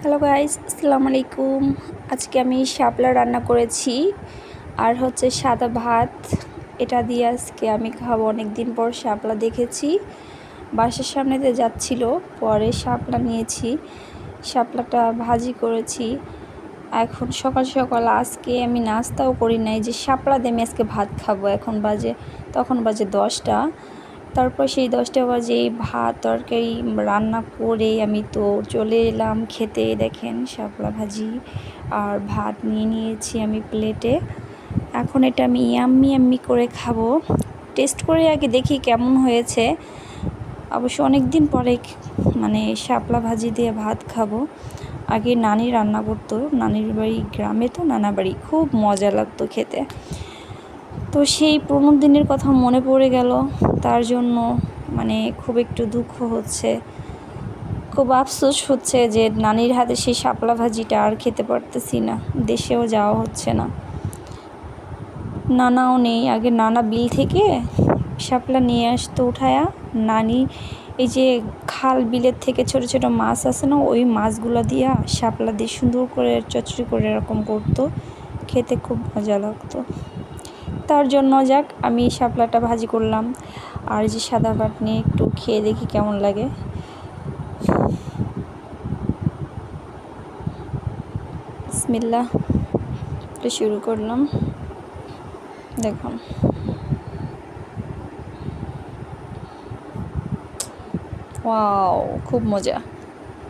Hello guys, আসসালামু আলাইকুম। আজকে আমি শাপলা রান্না করেছি আর হচ্ছে সাদা ভাত। এটা দিয়ে আজকে আমি খাবো। অনেক দিন পর শাপলা দেখেছি, বাসার সামনেতে যাচ্ছিল, পরে শাপলা নিয়েছি, শাপলাটা ভাজি করেছি। এখন সকাল সকাল আজকে আমি নাস্তাও করি নাই যে শাপলা দিয়ে আমি আজকে ভাত খাবো। তখন বাজে 10টা। তারপর সেই 10টা বাজে ভাত তরকারি রান্না করে আমি তো চলে এলাম খেতে। দেখেন শাপলা ভাজি আর ভাত নিয়ে নিয়েছি আমি প্লেটে। এখন এটা আমি ইয়াম্মি করে খাবো। টেস্ট করে আগে দেখি কেমন হয়েছে। অবশ্য অনেক দিন পরে শাপলা ভাজি দিয়ে ভাত খাবো। আগে নানি রান্না করতো, নানির বাড়ি গ্রামে, তো নানা বাড়ি খুব মজা লাগতো খেতে। তো সেই পুরোনো দিনের কথা মনে পড়ে গেল, তার জন্য খুব একটু দুঃখ হচ্ছে, খুব আফসোস হচ্ছে যে নানির হাতে সেই শাপলা ভাজিটা আর খেতে পারতেছি না। দেশেও যাওয়া হচ্ছে না, নানাও নেই। আগে নানা বিল থেকে শাপলা নিয়ে আসতো উঠায়া। নানি এই যে খাল বিলের থেকে ছোট ছোট মাছ আছে না, ওই মাছগুলো দিয়া শাপলা দিয়ে সুন্দর করে চচ্চড়ি করে এরকম করতো, খেতে খুব মজা লাগতো। তার জন্য যাক আমি শাপলাটা ভাজি করলাম, আর যে সাদা ভাত নিয়ে একটু খেয়ে দেখি কেমন লাগে। বিসমিল্লাহ, একটু শুরু করলাম। দেখুন, ওয়াও, খুব মজা।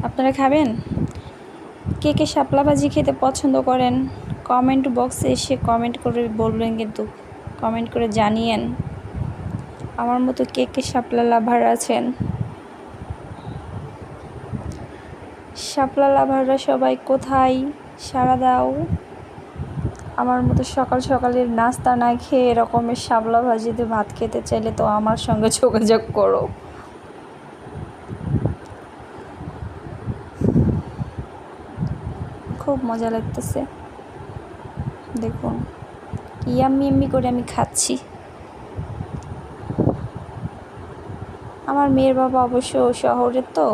আপনারা খাবেন? কে কে শাপলা ভাজি খেতে পছন্দ করেন কমেন্ট বক্সে এসে কমেন্ট করে বলবেন, কিন্তু কমেন্ট করে জানিয়েন আমার মতো কে কে শাপলা লাভার আছেন। শাপলা লাভাররা সবাই কোথায়? সাড়া দাও। আমার মতো সকাল সকালের নাস্তা না খেয়ে এরকমের শাপলা ভাজিতে ভাত খেতে চাইলে তো আমার সঙ্গে যোগাযোগ করো। খুব মজা লাগতেছে, দেখুন ইয়াম্মি করে আমি খাচ্ছি। আমার মেয়ের বাবা অবশ্য শহরের, তো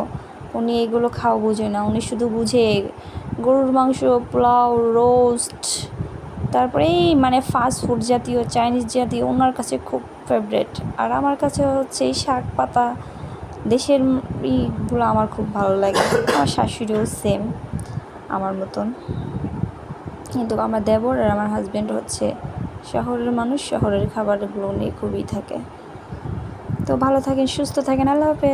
উনি এগুলো খাওয়া বুঝে না। উনি শুধু বুঝে গরুর মাংস, পোলাও, রোস্ট, তারপরে এই ফাস্ট ফুড জাতীয়, চাইনিজ জাতীয় ওনার কাছে খুব ফেভারেট। আর আমার কাছে হচ্ছে এই শাক পাতা, দেশের ইগুলো আমার খুব ভালো লাগে। আমার শাশুড়িও সেম আমার মতন, কিন্তু আমার দেবর আর আমার হাজব্যান্ড হচ্ছে শহরের মানুষ, শহরের খাবারগুলো নিয়ে খুবই থাকে। তো ভালো থাকেন, সুস্থ থাকেন, আল্লাহ হাফেজ।